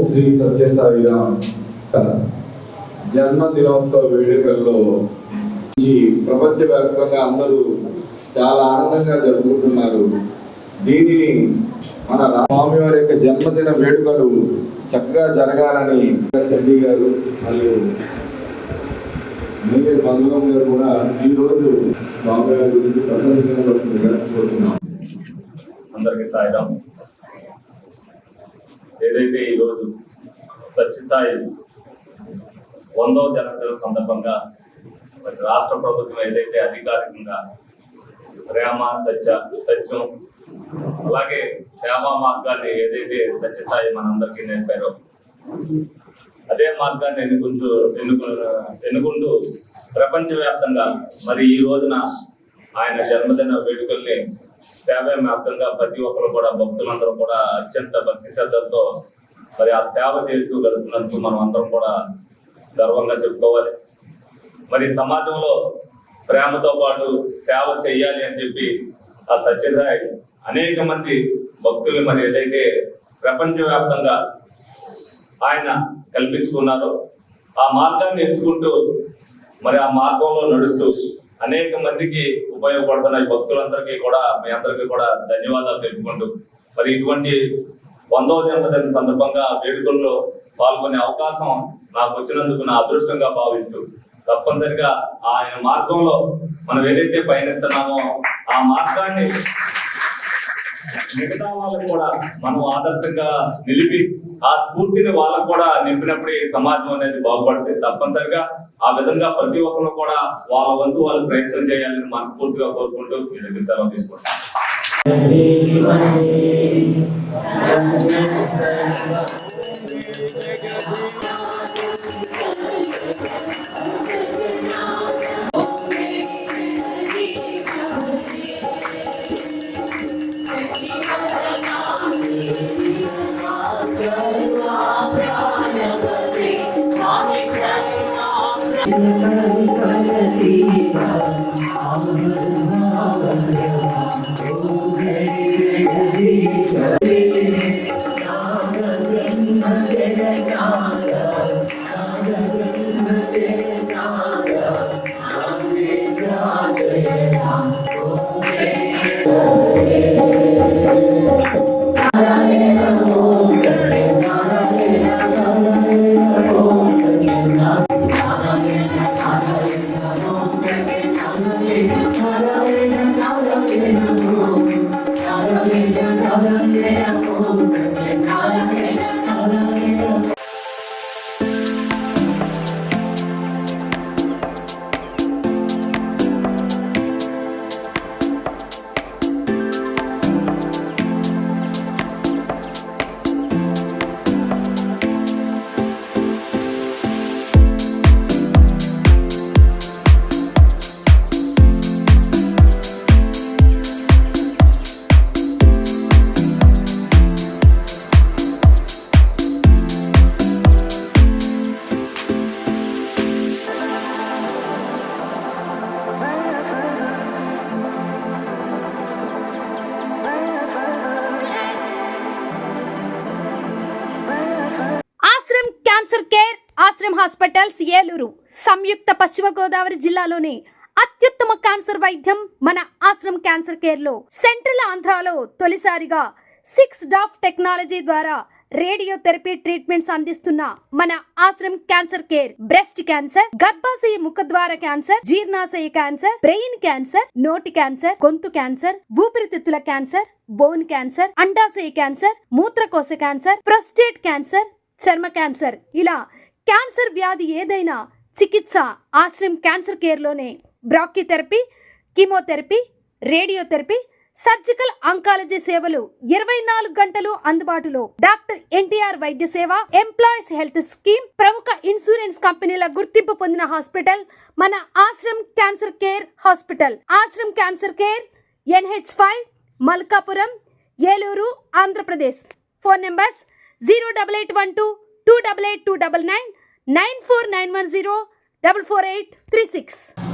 శ్రీ సత్యసాయిరామ్ జన్మదినోత్సవ వేడుకల్లో ప్రపంచవ్యాప్తంగా అందరూ చాలా ఆనందంగా జరుపుకుంటున్నారు. దీనిని మన స్వామి వారి యొక్క జన్మదిన వేడుకలు చక్కగా జరగాలని చండీ గారు మరియు మేయర్ బంధువం గారు కూడా ఈరోజు స్వామి వారి గురించి ప్రశంసించవలసిందిగా కోరుతున్నాం. అందరికీ సాయిరామ్. ఏదైతే ఈరోజు సత్యసాయి 100వ జన్మదిన సందర్భంగా మరి రాష్ట్ర ప్రభుత్వం ఏదైతే అధికారికంగా ప్రేమ సత్యం అలాగే సేవా మార్గాన్ని ఏదైతే సత్యసాయి మనందరికీ నేర్పారో అదే మార్గాన్ని ఎన్నుకుంటూ ప్రపంచవ్యాప్తంగా మరి ఈ రోజున ఆయన జన్మదిన వేడుకల్ని సేవా మార్గంగా ప్రతి ఒక్కరు కూడా భక్తులందరూ కూడా అత్యంత భక్తి శ్రద్ధలతో మరి ఆ సేవ చేస్తూ గడుపుతున్నందుకు మనం అందరం కూడా గర్వంగా చెప్పుకోవాలి. మరి సమాజంలో ప్రేమతో పాటు సేవ చేయాలి అని చెప్పి ఆ సత్యసాయి అనేక మంది భక్తులు మరి ఏదైతే ప్రపంచవ్యాప్తంగా ఆయన కల్పించుకున్నారో ఆ మార్గాన్ని ఎంచుకుంటూ మరి ఆ మార్గంలో నడుస్తూ అనేక మందికి ఉపయోగపడుతున్న భక్తులందరికీ కూడా మీ అందరికీ కూడా ధన్యవాదాలు తెలుపుకుంటూ మరి ఇటువంటి 100వ జన్మదిన సందర్భంగా వేడుకల్లో పాల్గొనే అవకాశం నాకు వచ్చినందుకు నా అదృష్టంగా భావిస్తూ తప్పనిసరిగా ఆయన మార్గంలో మనం ఏదైతే పయనిస్తున్నామో ఆ మార్గాన్ని మిగతా వాళ్ళకు కూడా మనం ఆదర్శంగా నిలిపి ఆ స్ఫూర్తిని వాళ్ళకు కూడా నింపినప్పుడు ఈ సమాజం అనేది బాగుపడుతుంది. తప్పనిసరిగా ఆ విధంగా ప్రతి ఒక్కరు కూడా వాళ్ళ వంతు వాళ్ళు ప్రయత్నం చేయాలని మనస్ఫూర్తిగా కోరుకుంటూ మీ దగ్గర సెలవు తీసుకుంటాం. ఆశ్రమ్ హాస్పిటల్స్ ఏలూరు సంయుక్త పశ్చిమ గోదావరి జిల్లాలోని అత్యుత్తమ క్యాన్సర్ వైద్యం మన ఆశ్రమ్ క్యాన్సర్ కేర్ లో సెంట్రల్ ఆంధ్రాలో తొలిసారిగా 6 డాఫ్ టెక్నాలజీ ద్వారా రేడియోథెరపీ ట్రీట్మెంట్స్ అందిస్తున్న మన Ashram cancer care breast cancer, గర్భాశయ ముఖద్వార క్యాన్సర్, జీర్ణాశయ క్యాన్సర్, బ్రెయిన్ క్యాన్సర్, నోటి క్యాన్సర్, గొంతు క్యాన్సర్, ఊపిరితిత్తుల క్యాన్సర్, బోన్ క్యాన్సర్, అండాశయ క్యాన్సర్, మూత్రకోశ క్యాన్సర్, ప్రోస్టేట్ క్యాన్సర్, చర్మ క్యాన్సర్ ఇలా క్యాన్సర్ వ్యాధి ఏదైనా చికిత్స ఆశ్రమ్ క్యాన్సర్ కేర్లోనే. Brachytherapy, chemotherapy, radiotherapy, surgical oncology సేవలు 24 గంటలు అందుబాటులో. Doctor NTR Vaidya Seva, employees health scheme, ప్రముఖ ఇన్సూరెన్స్ కంపెనీల గుర్తింపు పొందిన హాస్పిటల్ మన Ashram cancer care hospital. Ashram cancer care, NH5, Malkapuram, Eluru, Andhra Pradesh. Phone numbers 08812 288 299, 94910 44836.